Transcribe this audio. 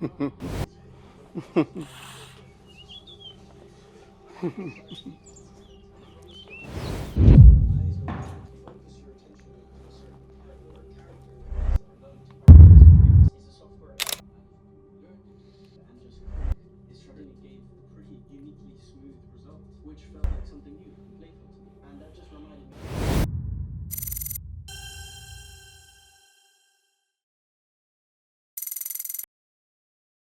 Which felt like something new and playful to me, and that just reminded me.